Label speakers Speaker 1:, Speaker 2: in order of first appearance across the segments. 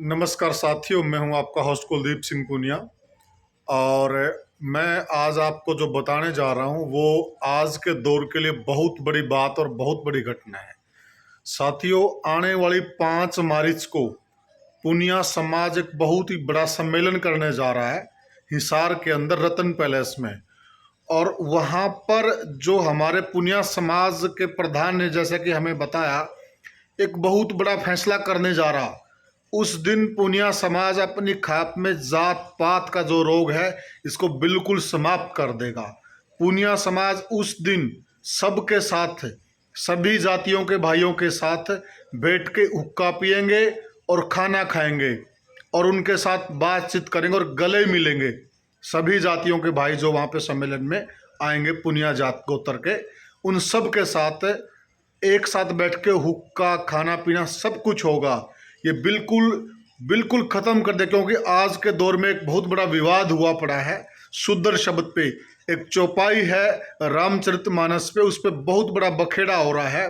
Speaker 1: नमस्कार साथियों, मैं हूं आपका होस्ट कुलदीप सिंह पुनिया। और मैं आज आपको जो बताने जा रहा हूं वो आज के दौर के लिए बहुत बड़ी बात और बहुत बड़ी घटना है। साथियों, आने वाली 5 मार्च को पुनिया समाज एक बहुत ही बड़ा सम्मेलन करने जा रहा है हिसार के अंदर रतन पैलेस में। और वहाँ पर जो हमारे पुनिया समाज के प्रधान ने जैसा कि हमें बताया, एक बहुत बड़ा फैसला करने जा रहा। उस दिन पुनिया समाज अपनी खाप में जात पात का जो रोग है इसको बिल्कुल समाप्त कर देगा। पुनिया समाज उस दिन सबके साथ, सभी जातियों के भाइयों के साथ बैठ के हुक्का पिएंगे और खाना खाएंगे और उनके साथ बातचीत करेंगे और गले मिलेंगे। सभी जातियों के भाई जो वहाँ पे सम्मेलन में आएंगे, पुनिया जात गोत्र के, उन सब के साथ एक साथ बैठ के हुक्का खाना पीना सब कुछ होगा। ये बिल्कुल बिल्कुल ख़त्म कर दे, क्योंकि आज के दौर में एक बहुत बड़ा विवाद हुआ पड़ा है शूद्र शब्द पे। एक चौपाई है रामचरितमानस पे, उस पे बहुत बड़ा बखेड़ा हो रहा है।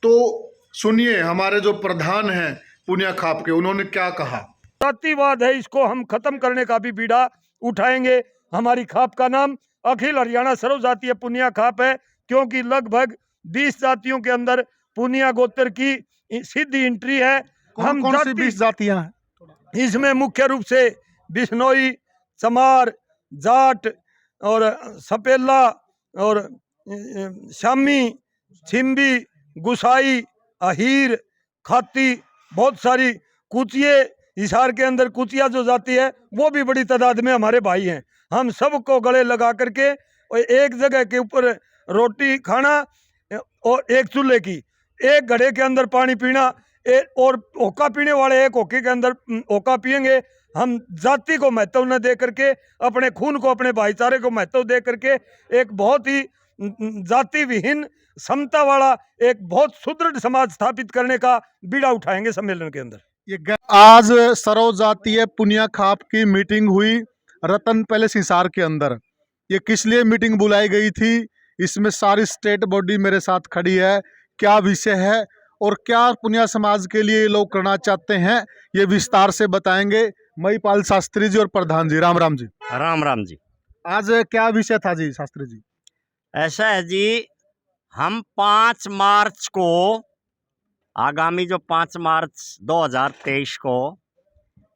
Speaker 1: तो सुनिए हमारे जो प्रधान हैं पुनिया खाप के, उन्होंने क्या कहा।
Speaker 2: जातिवाद है, इसको हम खत्म करने का भी बीड़ा उठाएंगे। हमारी खाप का नाम अखिल हरियाणा सर्वजातीय पुनिया खाप है, क्योंकि लगभग 20 जातियों के अंदर पुनिया गोत्र की सीधी एंट्री है।
Speaker 1: हम कौन सी 20 जातियां हैं?
Speaker 2: इसमें मुख्य रूप से बिश्नोई, चमार, जाट और सपेला और शामी, छिंबी, गुसाई, अहीर, खाती, बहुत सारी कुचिये। हिसार के अंदर कुचिया जो जाती है वो भी बड़ी तादाद में हमारे भाई हैं। हम सबको गले लगा करके और एक जगह के ऊपर रोटी खाना और एक चूल्हे की, एक घड़े के अंदर पानी पीना, और होका पीने वाले एक होके के अंदर होका पिएंगे। हम जाति को महत्व न दे करके, अपने खून को, अपने भाईचारे को महत्व दे करके एक बहुत ही जाति विहीन, समता वाला एक बहुत सुदृढ़ समाज स्थापित करने का बीड़ा उठाएंगे सम्मेलन के अंदर।
Speaker 1: आज सर्वजातीय पुनिया खाप की मीटिंग हुई रतन पैलेस हिसार के अंदर। ये किस लिए मीटिंग बुलाई गई थी? इसमें सारी स्टेट बॉडी मेरे साथ खड़ी है। क्या विषय है और क्या पुनिया समाज के लिए ये लोग करना चाहते हैं, ये विस्तार से बताएंगे महिपाल शास्त्री जी और प्रधान जी। राम राम जी।
Speaker 3: राम राम जी।
Speaker 1: आज क्या विषय था जी शास्त्री जी?
Speaker 3: ऐसा है जी, हम 5 मार्च को, आगामी जो 5 मार्च 2023 को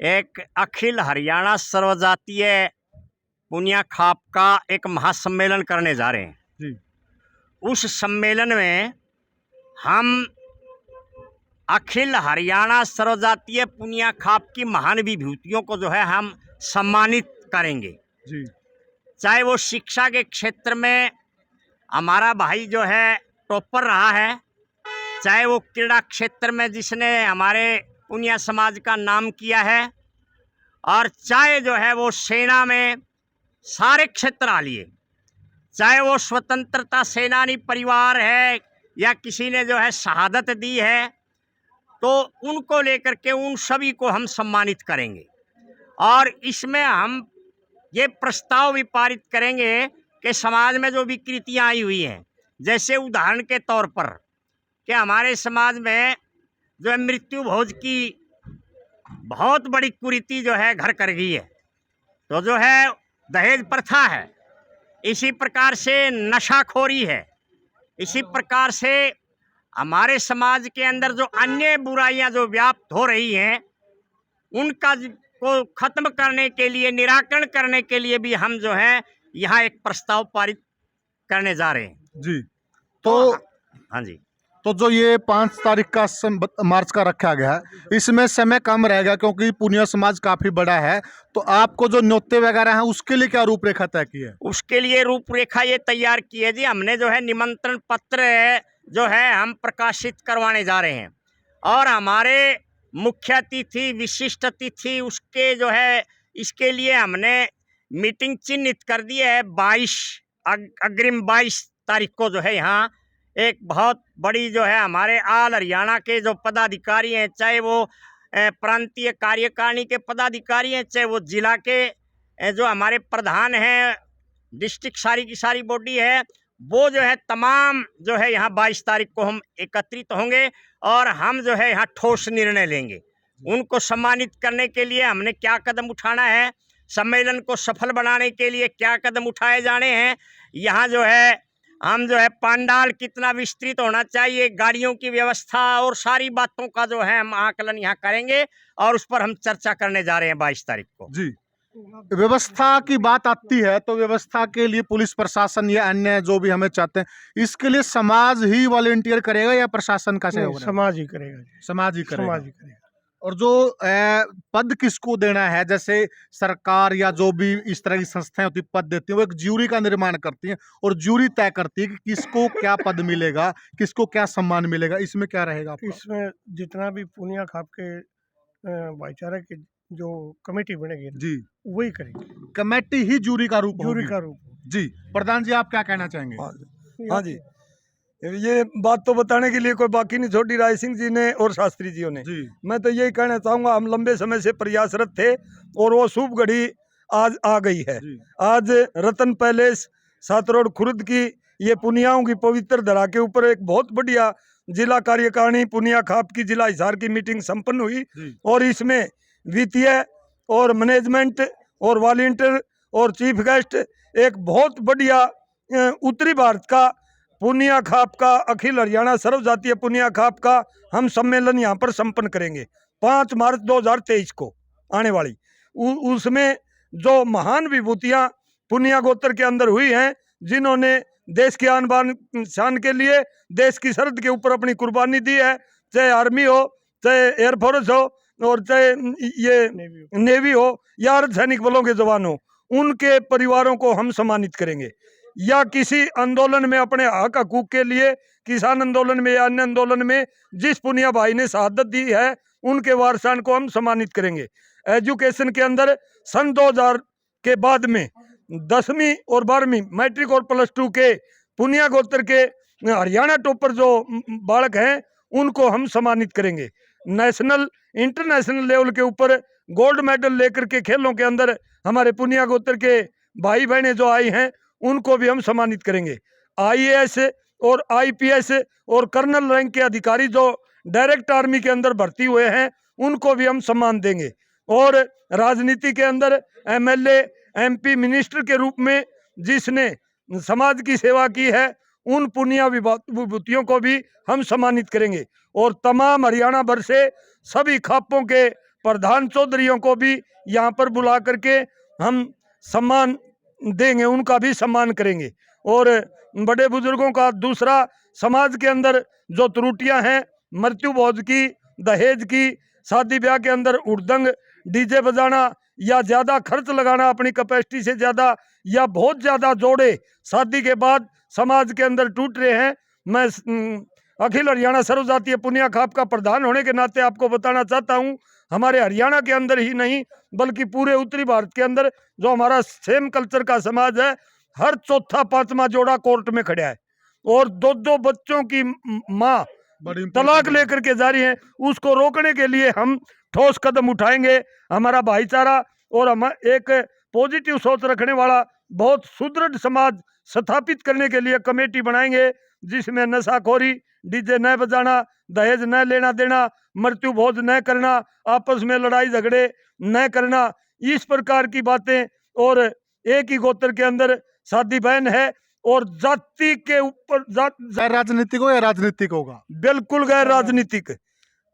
Speaker 3: एक अखिल हरियाणा सर्वजातीय पुनिया खाप का एक महासम्मेलन करने जा रहे हैं
Speaker 1: जी।
Speaker 3: उस सम्मेलन में हम अखिल हरियाणा सर्वजातीय पुनिया खाप की महान विभूतियों को जो है हम सम्मानित करेंगे
Speaker 1: जी।
Speaker 3: चाहे वो शिक्षा के क्षेत्र में हमारा भाई जो है टॉपर रहा है, चाहे वो क्रीड़ा क्षेत्र में जिसने हमारे पुनिया समाज का नाम किया है, और चाहे जो है वो सेना में सारे क्षेत्र आ लिए, चाहे वो स्वतंत्रता सेनानी परिवार है या किसी ने जो है शहादत दी है, तो उनको लेकर के उन सभी को हम सम्मानित करेंगे। और इसमें हम ये प्रस्ताव भी पारित करेंगे कि समाज में जो विकृतियाँ आई हुई हैं, जैसे उदाहरण के तौर पर कि हमारे समाज में जो है मृत्यु भोज की बहुत बड़ी कुरीति जो है घर कर गई है, तो जो है दहेज प्रथा है, इसी प्रकार से नशाखोरी है, इसी प्रकार से हमारे समाज के अंदर जो अन्य बुराइयां जो व्याप्त हो रही हैं उनका को खत्म करने के लिए, निराकरण करने के लिए भी हम जो है यहाँ एक प्रस्ताव पारित करने जा रहे हैं
Speaker 1: जी। तो
Speaker 3: हाँ जी,
Speaker 1: तो जो ये 5 तारीख का मार्च का रखा गया है, इसमें समय कम रहेगा क्योंकि पुनिया समाज काफी बड़ा है। तो आपको जो न्योते वगैरह हैं उसके लिए क्या रूपरेखा तय की है?
Speaker 3: उसके लिए रूपरेखा ये तैयार की है जी, हमने जो है निमंत्रण पत्र जो है हम प्रकाशित करवाने जा रहे हैं, और हमारे मुख्य अतिथि, विशिष्ट अतिथि, उसके जो है इसके लिए हमने मीटिंग चिन्हित कर दी है। 22 अग्रिम 22 तारीख को जो है यहाँ एक बहुत बड़ी जो है हमारे आल हरियाणा के जो पदाधिकारी हैं, चाहे वो प्रांतीय कार्यकारिणी के पदाधिकारी हैं, चाहे वो जिला के जो हमारे प्रधान हैं, डिस्ट्रिक्ट सारी की सारी बॉडी है, वो जो है तमाम जो है यहाँ 22 तारीख को हम एकत्रित होंगे और हम जो है यहाँ ठोस निर्णय लेंगे। उनको सम्मानित करने के लिए हमने क्या कदम उठाना है, सम्मेलन को सफल बनाने के लिए क्या कदम उठाए जाने हैं। यहाँ जो है हम जो है पंडाल कितना विस्तृत होना चाहिए, गाड़ियों की व्यवस्था और सारी बातों का जो है हम आकलन यहाँ करेंगे और उस पर हम चर्चा करने जा रहे हैं 22 तारीख को।
Speaker 4: जी, व्यवस्था की बात आती है तो व्यवस्था के लिए पुलिस प्रशासन या अन्य जो भी हमें चाहते हैं, इसके लिए समाज ही वॉलेंटियर करेगा या प्रशासन का सहयोग रहेगा?
Speaker 2: समाज ही करेगा जी,
Speaker 4: समाज ही करेगा।
Speaker 2: समाज ही करेगा।
Speaker 4: और जो पद किसको देना है, जैसे सरकार या जो भी इस तरह की संस्थाएं होती पद देती हैं, वो एक ज्यूरी का निर्माण करती हैं और ज्यूरी तय करती है कि किसको क्या पद मिलेगा, किसको क्या सम्मान मिलेगा। इसमें क्या रहेगा आपका?
Speaker 2: इसमें जितना भी पुनिया खाप के भाईचारा की जो कमेटी बनेगी
Speaker 4: जी,
Speaker 2: वही करेगी,
Speaker 4: कमेटी ही ज्यूरी का रूप
Speaker 2: जूरी
Speaker 4: होगी।
Speaker 2: का रूप।
Speaker 4: जी, प्रधान जी आप क्या कहना चाहेंगे?
Speaker 2: हाँ जी, ये बात तो बताने के लिए कोई बाकी नहीं छोड़ी, राय सिंह जी ने और शास्त्री जियों ने।
Speaker 4: जी,
Speaker 2: मैं तो यही कहना चाहूँगा, हम लंबे समय से प्रयासरत थे और वो शुभ घड़ी आज आ गई है।
Speaker 4: जी,
Speaker 2: आज रतन पैलेस सात रोड खुर्द की ये पुनियाओं की पवित्र धरा के ऊपर एक बहुत बढ़िया जिला कार्यकारिणी पुनिया खाप की जिला हिसार की मीटिंग संपन्न हुई
Speaker 4: जी,
Speaker 2: और इसमें वित्तीय और मैनेजमेंट और वॉलंटियर और चीफ गेस्ट एक बहुत बढ़िया उत्तरी भारत का पुनिया खाप का अखिल हरियाणा सर्व जातीय पुनिया खाप का हम सम्मेलन यहाँ पर संपन्न करेंगे 5 मार्च 2023 को आने वाली। उसमें जो महान विभूतियाँ पुनिया गोत्र के अंदर हुई हैं, जिन्होंने देश की आन बान शान के लिए देश की सरहद के ऊपर अपनी कुर्बानी दी है, चाहे आर्मी हो, चाहे एयरफोर्स हो और चाहे ये नेवी हो या अर्धसैनिक बलों के जवान हो, उनके परिवारों को हम सम्मानित करेंगे। या किसी आंदोलन में अपने हक हकूक के लिए, किसान आंदोलन में या अन्य आंदोलन में जिस पुनिया भाई ने शहादत दी है, उनके वारसान को हम सम्मानित करेंगे। एजुकेशन के अंदर सन 2000 के बाद में 10वीं और 12वीं मैट्रिक और +2 के पुनिया गोत्र के हरियाणा टॉपर जो बालक हैं, उनको हम सम्मानित करेंगे। नेशनल इंटरनेशनल लेवल के ऊपर गोल्ड मेडल लेकर के खेलों के अंदर हमारे पुनिया गोत्र के भाई बहनें जो आई हैं, उनको भी हम सम्मानित करेंगे। IAS और IPS और कर्नल रैंक के अधिकारी जो डायरेक्ट आर्मी के अंदर भर्ती हुए हैं, उनको भी हम सम्मान देंगे। और राजनीति के अंदर MLA MP मिनिस्टर के रूप में जिसने समाज की सेवा की है, उन पुनिया विभूतियों को भी हम सम्मानित करेंगे। और तमाम हरियाणा भर से सभी खापों के प्रधान चौधरियों को भी यहाँ पर बुला करके हम सम्मान देंगे, उनका भी सम्मान करेंगे। और बड़े बुजुर्गों का दूसरा, समाज के अंदर जो त्रुटियां हैं, मृत्यु भोज की, दहेज की, शादी ब्याह के अंदर उड़दंग DJ बजाना या ज़्यादा खर्च लगाना अपनी कैपेसिटी से ज़्यादा, या बहुत ज़्यादा जोड़े शादी के बाद समाज के अंदर टूट रहे हैं। मैं अखिल हरियाणा सर्व जातीय पुनिया खाप का प्रधान होने के नाते आपको बताना चाहता हूँ, हमारे हरियाणा के अंदर ही नहीं बल्कि पूरे उत्तरी भारत के अंदर जो हमारा सेम कल्चर का समाज है, हर चौथा पांचवा जोड़ा कोर्ट में खड़ा है और 2-2 बच्चों की माँ तलाक लेकर के जा रही है। उसको रोकने के लिए हम ठोस कदम उठाएंगे। हमारा भाईचारा और हम एक पॉजिटिव सोच रखने वाला बहुत सुदृढ़ समाज स्थापित करने के लिए कमेटी बनाएंगे, जिसमें नशाखोरी, DJ न बजाना, दहेज न लेना देना, मृत्यु भोज न करना, आपस में लड़ाई झगड़े न करना, इस प्रकार की बातें। और एक ही गोत्र के अंदर शादी बहन है और जाति के ऊपर
Speaker 4: गैर राजनीतिक हो या राजनीतिक होगा?
Speaker 2: बिल्कुल गैर राजनीतिक।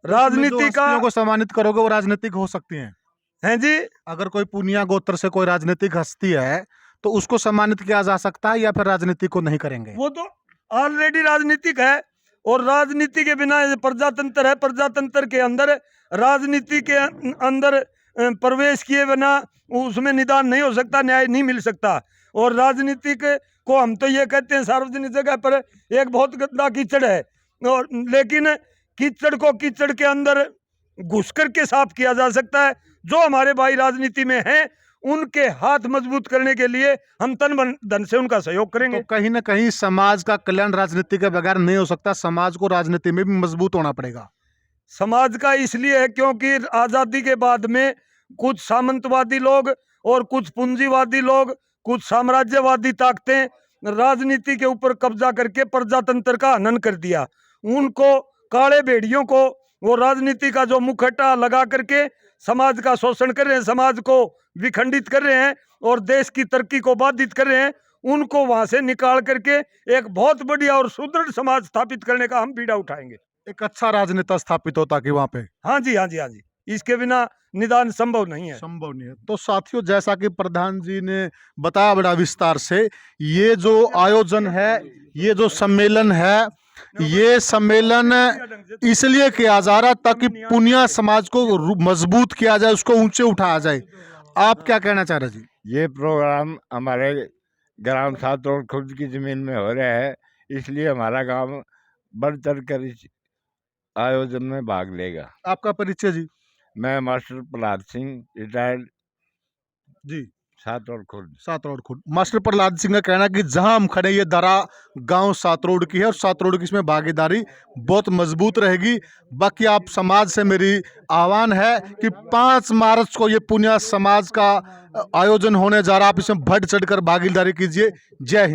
Speaker 2: राजनीति का
Speaker 4: को सम्मानित करोगे वो राजनीतिक हो सकती हैं?
Speaker 2: हैं जी,
Speaker 4: अगर कोई पुनिया गोत्र से कोई राजनीतिक हस्ती है तो उसको सम्मानित किया जा सकता है या फिर राजनीति को नहीं करेंगे?
Speaker 2: वो तो ऑलरेडी राजनीतिक है और राजनीति के बिना प्रजातंत्र है। प्रजातंत्र के अंदर राजनीति के अंदर प्रवेश किए बिना उसमें निदान नहीं हो सकता, न्याय नहीं मिल सकता। और राजनीतिक को हम तो ये कहते हैं, सार्वजनिक जगह पर एक बहुत गंदा कीचड़ है, और लेकिन कीचड़ को कीचड़ के अंदर घुस करके साफ किया जा सकता है। जो हमारे भाई राजनीति में हैं, उनके हाथ मजबूत करने के लिए हम तन धन से उनका सहयोग करेंगे।
Speaker 4: तो कहीं ना कहीं समाज का कल्याण राजनीति के बगैर नहीं हो सकता, समाज को राजनीति में भी मजबूत होना पड़ेगा।
Speaker 2: समाज का इसलिए है क्योंकि आज़ादी के बाद में कुछ सामंतवादी लोग और कुछ पूंजीवादी लोग, कुछ साम्राज्यवादी ताकतें राजनीति के ऊपर कब्जा करके प्रजातंत्र का हनन कर दिया। उनको काले भेड़ियों को वो राजनीति का जो मुखौटा लगा करके समाज का शोषण कर रहे हैं, समाज को विखंडित कर रहे हैं और देश की तरक्की को बाधित कर रहे हैं, उनको वहां से निकाल करके एक बहुत बढ़िया और सुदृढ़ समाज स्थापित करने का हम बीड़ा उठाएंगे।
Speaker 4: एक अच्छा राजनेता स्थापित होता कि वहां पे
Speaker 2: हाँ जी, हाँ जी, हाँ जी, इसके बिना निदान संभव नहीं है।
Speaker 4: संभव नहीं है। तो साथियों, जैसा कि प्रधान जी ने बताया बड़ा विस्तार से, ये जो आयोजन है, ये जो सम्मेलन है, ये सम्मेलन इसलिए किया जा रहा ताकि पुनिया समाज को मजबूत किया जाए, उसको ऊंचे उठाया जाए। आप क्या कहना चाह रहे जी?
Speaker 5: ये प्रोग्राम हमारे ग्राम सातरोड खुर्द की ज़मीन में हो रहा है, इसलिए हमारा गांव बढ़ चढ़ कर इस आयोजन में भाग लेगा।
Speaker 4: आपका परिचय जी?
Speaker 5: मैं मास्टर प्रहलाद सिंह, रिटायर्ड,
Speaker 4: जी,
Speaker 5: सातरोड खुर्द।
Speaker 4: सातरोड खुर्द। मास्टर प्रहलाद सिंह का कहना है कि जहां हम खड़े, ये दरा गांव सातरोड की है और सातरोड की इसमें भागीदारी बहुत मजबूत रहेगी। बाकी आप समाज से मेरी आह्वान है कि 5 मार्च को ये पुनिया समाज का आयोजन होने जा रहा, आप इसमें बढ़ चढ़कर भागीदारी कीजिए। जय हिंद।